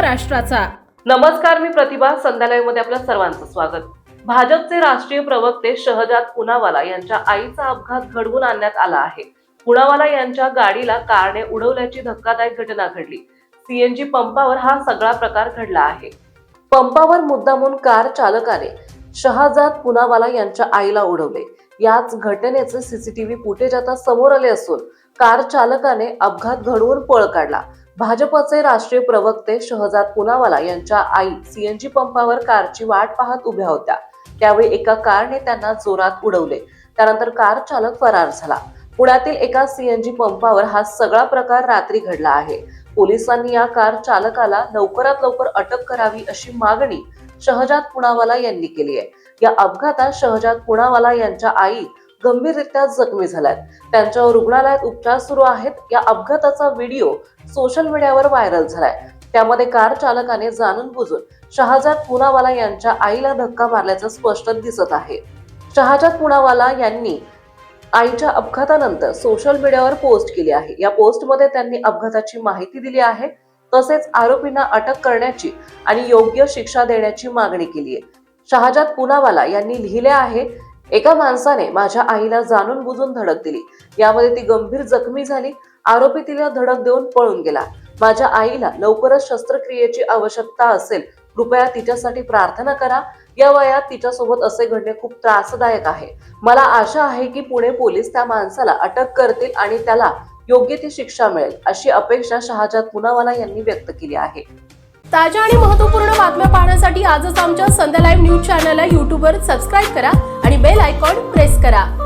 महाराष्ट्राचा। नमस्कार, मी प्रतिभा। संध्या लाईव्ह मध्ये आपल्या सर्वांचं स्वागत। भाजपचे राष्ट्रीय प्रवक्ते शहजाद पुनावाला यांच्या आईचा अपघात घडवून आणण्यात आला आहे। पुनावाला यांच्या गाडीला कारने उडवल्याची धक्कादायक घटना घडली। सीएनजी पंपावर हा सगळा प्रकार घडला आहे। पंपावर मुद्दामून कार चालकाने शहजाद पुनावाला यांच्या आईला उडवले। याच घटनेचे सीसीटीव्ही फुटेज आता समोर आले असून कार चालकाने अपघात घडवून पळ काढला। भाजपचे राष्ट्रीय प्रवक्ते शहजाद पुनावाला यांच्या आई सीएनजी पंपावर कारची वाट पाहत उभ्या होत्या। त्यावेळी एका कारने त्यांना जोरात उडवले। त्यानंतर कार चालक फरार झाला। पुण्यातील एका सीएनजी पंपावर हा सगळा प्रकार रात्री घडला आहे। पोलिसांनी या कार चालकाला लवकरात लवकर अटक करावी अशी मागणी शहजाद पुनावाला यांनी केली आहे। या अपघातात शहजाद पुनावाला यांच्या आई गंभीररित्या जखमी झाल्यात। त्यांच्यावर रुग्णालयात उपचार सुरू आहेत। या अपघाताचा व्हिडिओ सोशल मीडियावर व्हायरल झालाय। त्यामध्ये कार चालकाने जाणून बुजून शहजाद पुनावाला यांच्या आईला धक्का मारल्याचं स्पष्ट दिसत आहे। शहजाद पुनावाला यांनी आईच्या अपघातानंतर सोशल मीडियावर पोस्ट केली आहे। या पोस्टमध्ये त्यांनी अपघाताची माहिती दिली आहे, तसेच आरोपींना अटक करण्याची आणि योग्य शिक्षा देण्याची मागणी केली आहे। शहजाद पुनावाला यांनी लिहिले आहे, एका माणसाने माझ्या आईला जाणून बुजून धडक दिली। यामध्ये ती गंभीर जखमी झाली। आरोपी तिला धडक देऊन पळून गेला। माझ्या आईला लवकरच शस्त्रक्रियेची आवश्यकता असेल, कृपया तिच्यासाठी प्रार्थना करा। या वयात तिच्यासोबत असे घडणे खूप त्रासदायक आहे। मला आशा आहे की पुणे पोलीस त्या माणसाला अटक करतील आणि त्याला योग्य ती शिक्षा मिळेल, अशी अपेक्षा शहजाद पुनावाला यांनी व्यक्त केली आहे। ताज्या आणि महत्त्वपूर्ण बातम्या पाहण्यासाठी आजच आमच्या संध्या लाईव्ह न्यूज चॅनलला YouTube वर सबस्क्राईब करा आणि बेल आयकॉन प्रेस करा।